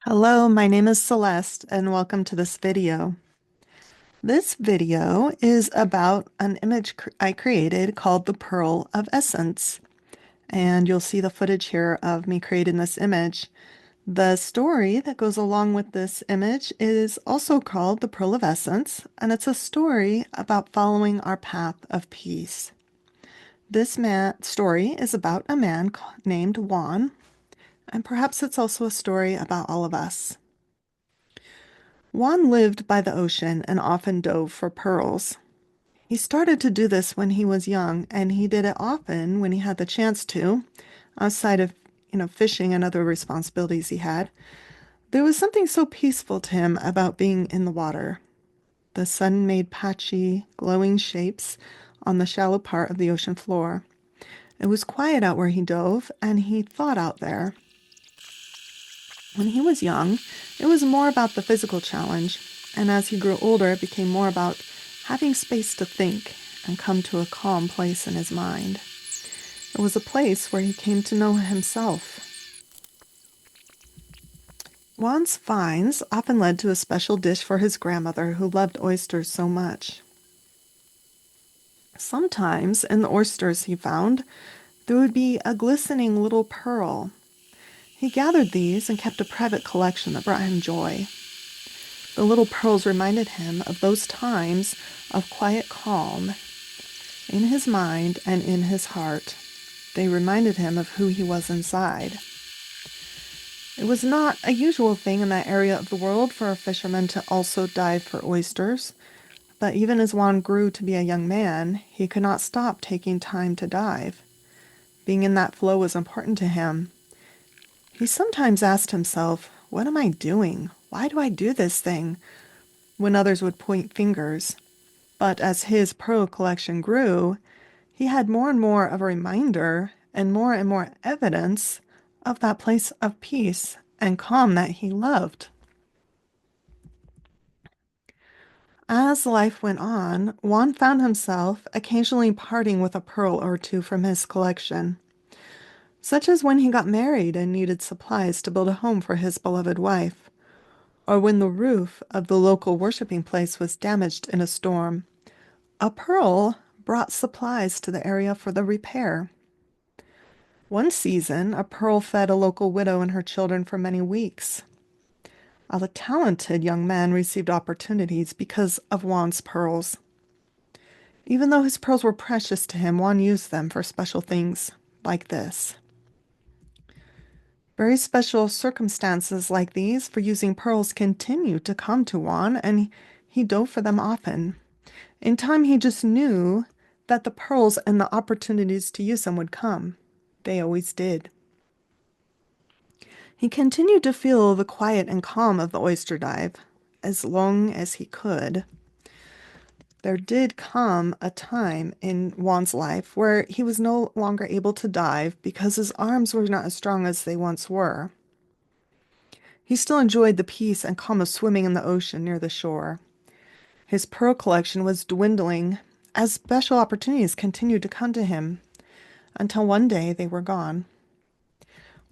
Hello, my name is Celeste, and welcome to this video. This video is about an image I created called the Pearl of Essence, and you'll see the footage here of me creating this image. The story that goes along with this image is also called the Pearl of Essence, and it's a story about following our path of peace. This story is about a man named Juan, and perhaps it's also a story about all of us. Juan lived by the ocean and often dove for pearls. He started to do this when he was young, and he did it often when he had the chance to, outside of, fishing and other responsibilities he had. There was something so peaceful to him about being in the water. The sun made patchy, glowing shapes on the shallow part of the ocean floor. It was quiet out where he dove, and he thought out there. When he was young, it was more about the physical challenge, and as he grew older, it became more about having space to think and come to a calm place in his mind. It was a place where he came to know himself. Juan's finds often led to a special dish for his grandmother, who loved oysters so much. Sometimes, in the oysters he found, there would be a glistening little pearl. He gathered these and kept a private collection that brought him joy. The little pearls reminded him of those times of quiet calm in his mind and in his heart. They reminded him of who he was inside. It was not a usual thing in that area of the world for a fisherman to also dive for oysters, but even as Juan grew to be a young man, he could not stop taking time to dive. Being in that flow was important to him. He sometimes asked himself, "What am I doing? Why do I do this thing?" when others would point fingers. But as his pearl collection grew, he had more and more of a reminder and more evidence of that place of peace and calm that he loved. As life went on, Juan found himself occasionally parting with a pearl or two from his collection, such as when he got married and needed supplies to build a home for his beloved wife, or when the roof of the local worshiping place was damaged in a storm. A pearl brought supplies to the area for the repair. One season, a pearl fed a local widow and her children for many weeks. A talented young man received opportunities because of Juan's pearls. Even though his pearls were precious to him, Juan used them for special things like this. Very special circumstances like these for using pearls continued to come to Juan, and he dove for them often. In time, he just knew that the pearls and the opportunities to use them would come. They always did. He continued to feel the quiet and calm of the oyster dive as long as he could. There did come a time in Juan's life where he was no longer able to dive because his arms were not as strong as they once were. He still enjoyed the peace and calm of swimming in the ocean near the shore. His pearl collection was dwindling as special opportunities continued to come to him until one day they were gone.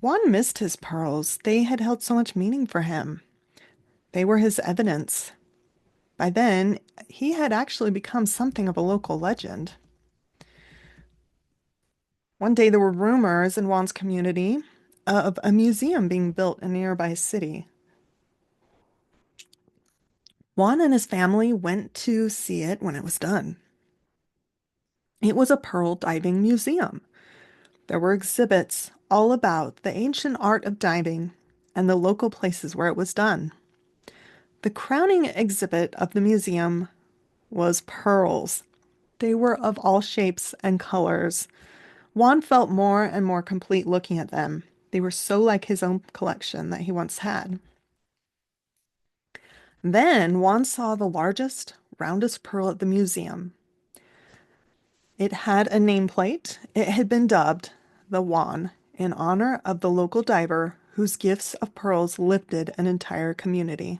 Juan missed his pearls. They had held so much meaning for him. They were his evidence. By then, he had actually become something of a local legend. One day there were rumors in Juan's community of a museum being built in a nearby city. Juan and his family went to see it when it was done. It was a pearl diving museum. There were exhibits all about the ancient art of diving and the local places where it was done. The crowning exhibit of the museum was pearls. They were of all shapes and colors. Juan felt more and more complete looking at them. They were so like his own collection that he once had. Then Juan saw the largest, roundest pearl at the museum. It had a nameplate. It had been dubbed the Juan in honor of the local diver whose gifts of pearls lifted an entire community.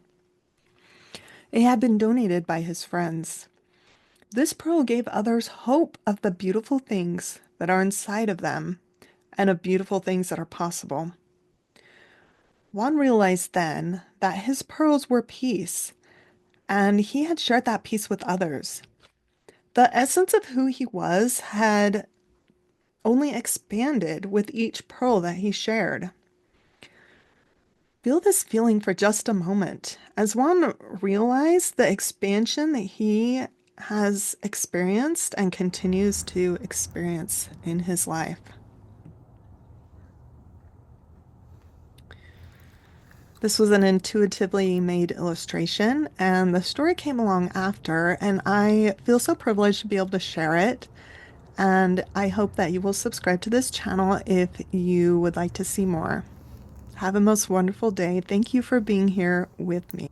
It had been donated by his friends. This pearl gave others hope of the beautiful things that are inside of them and of beautiful things that are possible. Juan realized then that his pearls were peace, and he had shared that peace with others. The essence of who he was had only expanded with each pearl that he shared. Feel this feeling for just a moment as Juan realized the expansion that he has experienced and continues to experience in his life. This was an intuitively made illustration, and the story came along after, and I feel so privileged to be able to share it. And I hope that you will subscribe to this channel if you would like to see more. Have a most wonderful day. Thank you for being here with me.